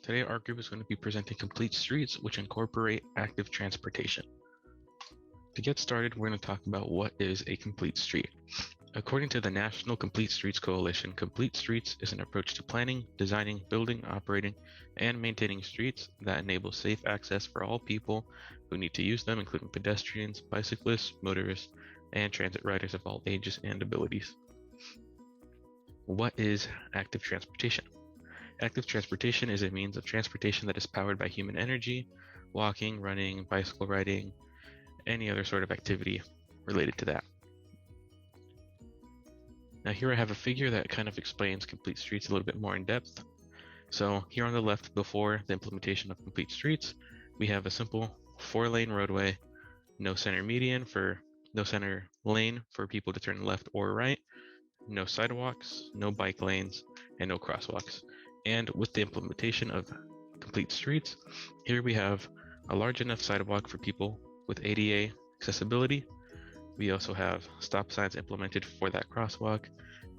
Today, our group is going to be presenting complete streets which incorporate active transportation. To get started, we're going to talk about what is a complete street. According to the National Complete Streets Coalition, complete streets is an approach to planning, designing, building, operating, and maintaining streets that enable safe access for all people who need to use them, including pedestrians, bicyclists, motorists, and transit riders of all ages and abilities. What is active transportation? Active transportation is a means of transportation that is powered by human energy, walking, running, bicycle riding, any other sort of activity related to that. Now here I have a figure that kind of explains complete streets a little bit more in depth. So here on the left, before the implementation of complete streets, we have a simple 4-lane roadway, no center lane for people to turn left or right, no sidewalks, no bike lanes, and no crosswalks. And with the implementation of complete streets, here we have a large enough sidewalk for people with ADA accessibility. We also have stop signs implemented for that crosswalk,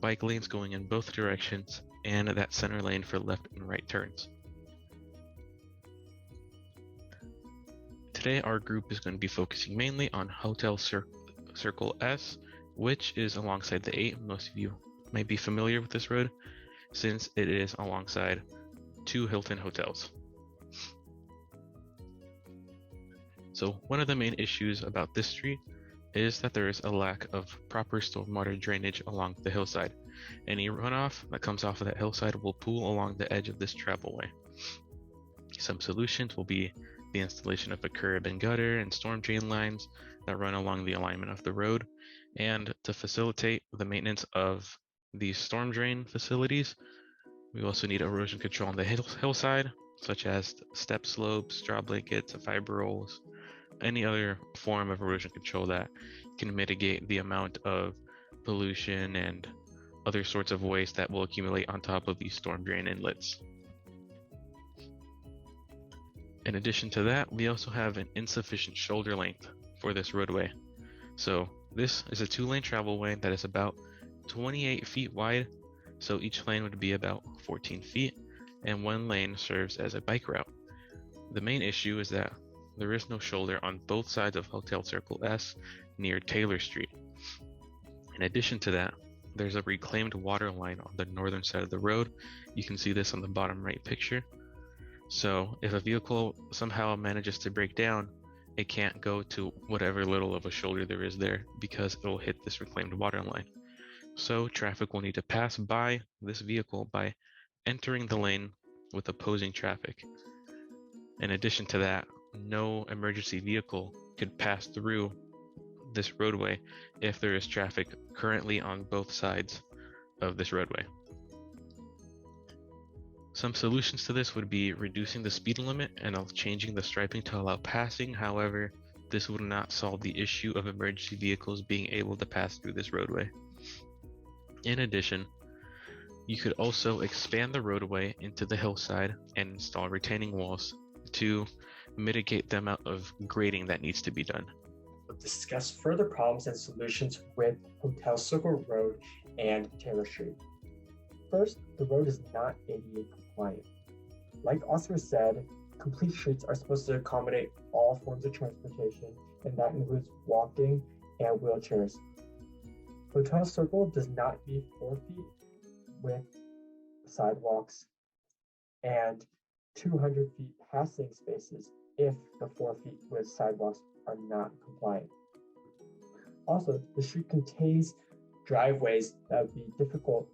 bike lanes going in both directions, and that center lane for left and right turns. Today, our group is going to be focusing mainly on Hotel Circle S, which is alongside the 8. Most of you might be familiar with this road, since it is alongside 2 Hilton hotels. So one of the main issues about this street is that there is a lack of proper stormwater drainage along the hillside. Any runoff that comes off of that hillside will pool along the edge of this travelway. Some solutions will be the installation of a curb and gutter and storm drain lines that run along the alignment of the road, and to facilitate the maintenance of these storm drain facilities, we also need erosion control on the hillside, such as step slopes, straw blankets, fiber rolls, any other form of erosion control that can mitigate the amount of pollution and other sorts of waste that will accumulate on top of these storm drain inlets. In addition to that, we also have an insufficient shoulder length for this roadway. So this is a 2-lane travelway that is about 28 feet wide, so each lane would be about 14 feet, and 1 lane serves as a bike route. The main issue is that there is no shoulder on both sides of Hotel Circle S near Taylor Street. In addition to that, there's a reclaimed water line on the northern side of the road. You can see this on the bottom right picture. So if a vehicle somehow manages to break down, it can't go to whatever little of a shoulder there is there because it will hit this reclaimed water line. So traffic will need to pass by this vehicle by entering the lane with opposing traffic. In addition to that, no emergency vehicle could pass through this roadway if there is traffic currently on both sides of this roadway. Some solutions to this would be reducing the speed limit and changing the striping to allow passing. However, this would not solve the issue of emergency vehicles being able to pass through this roadway. In addition, you could also expand the roadway into the hillside and install retaining walls to mitigate the amount of grading that needs to be done. We'll discuss further problems and solutions with Hotel Circle Road and Taylor Street. First, the road is not ADA compliant. Like Oscar said, complete streets are supposed to accommodate all forms of transportation, and that includes walking and wheelchairs. Hotel Circle does not meet 4 feet with sidewalks and 200 feet passing spaces if the 4 feet with sidewalks are not compliant. Also, the street contains driveways that would be difficult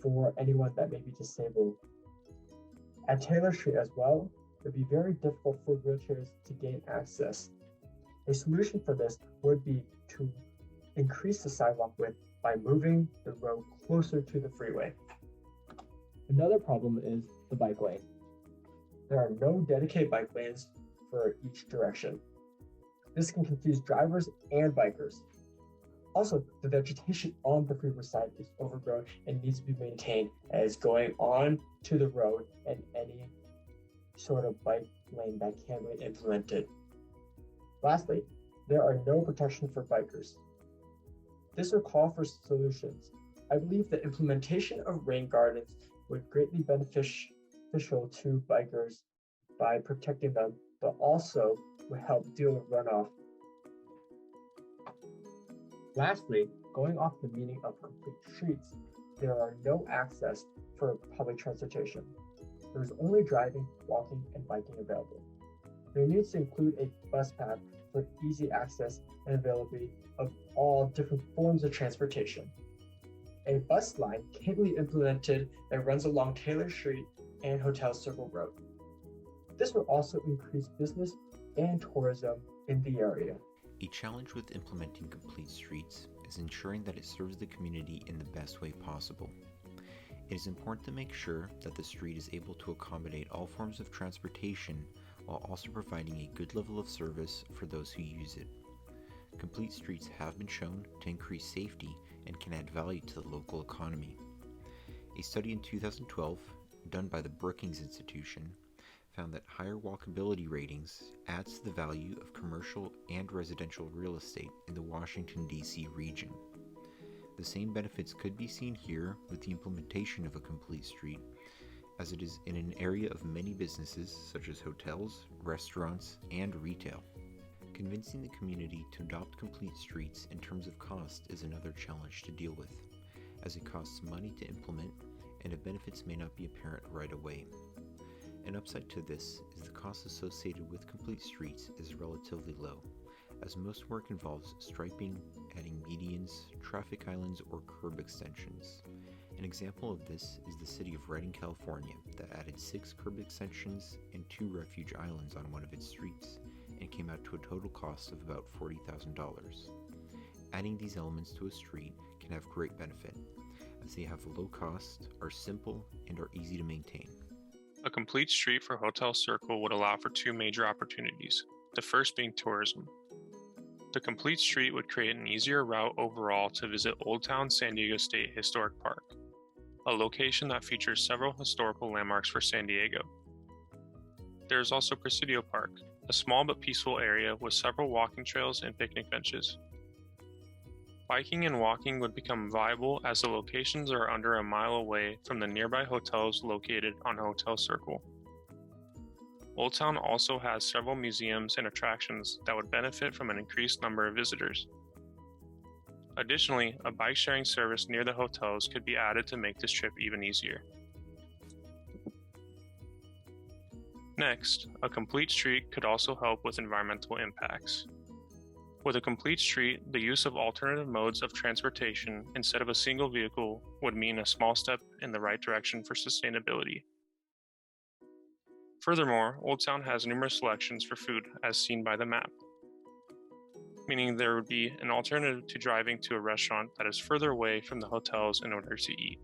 for anyone that may be disabled. At Taylor Street as well, it would be very difficult for wheelchairs to gain access. A solution for this would be to increase the sidewalk width by moving the road closer to the freeway. Another problem is the bike lane. There are no dedicated bike lanes for each direction. This can confuse drivers and bikers. Also, the vegetation on the freeway side is overgrown and needs to be maintained as going on to the road and any sort of bike lane that can be implemented. Lastly, there are no protection for bikers. This will call for solutions. I believe the implementation of rain gardens would greatly beneficial to bikers by protecting them, but also would help deal with runoff. Lastly, going off the meaning of complete streets, there are no access for public transportation. There is only driving, walking, and biking available. There needs to include a bus path for easy access and availability of all different forms of transportation. A bus line can be implemented that runs along Taylor Street and Hotel Circle Road. This will also increase business and tourism in the area. A challenge with implementing complete streets is ensuring that it serves the community in the best way possible. It is important to make sure that the street is able to accommodate all forms of transportation while also providing a good level of service for those who use it. Complete streets have been shown to increase safety and can add value to the local economy. A study in 2012, done by the Brookings Institution, found that higher walkability ratings adds to the value of commercial and residential real estate in the Washington, D.C. region. The same benefits could be seen here with the implementation of a complete street, as it is in an area of many businesses such as hotels, restaurants, and retail. Convincing the community to adopt complete streets in terms of cost is another challenge to deal with, as it costs money to implement and the benefits may not be apparent right away. An upside to this is the cost associated with complete streets is relatively low, as most work involves striping, adding medians, traffic islands, or curb extensions. An example of this is the city of Redding, California, that added 6 curb extensions and 2 refuge islands on one of its streets, and came out to a total cost of about $40,000. Adding these elements to a street can have great benefit, as they have low cost, are simple, and are easy to maintain. A complete street for Hotel Circle would allow for 2 major opportunities, the first being tourism. The complete street would create an easier route overall to visit Old Town San Diego State Historic Park, a location that features several historical landmarks for San Diego. There is also Presidio Park, a small but peaceful area with several walking trails and picnic benches. Biking and walking would become viable as the locations are under a mile away from the nearby hotels located on Hotel Circle. Old Town also has several museums and attractions that would benefit from an increased number of visitors. Additionally, a bike sharing service near the hotels could be added to make this trip even easier. Next, a complete street could also help with environmental impacts. With a complete street, the use of alternative modes of transportation instead of a single vehicle would mean a small step in the right direction for sustainability. Furthermore, Old Town has numerous selections for food as seen by the map, meaning there would be an alternative to driving to a restaurant that is further away from the hotels in order to eat.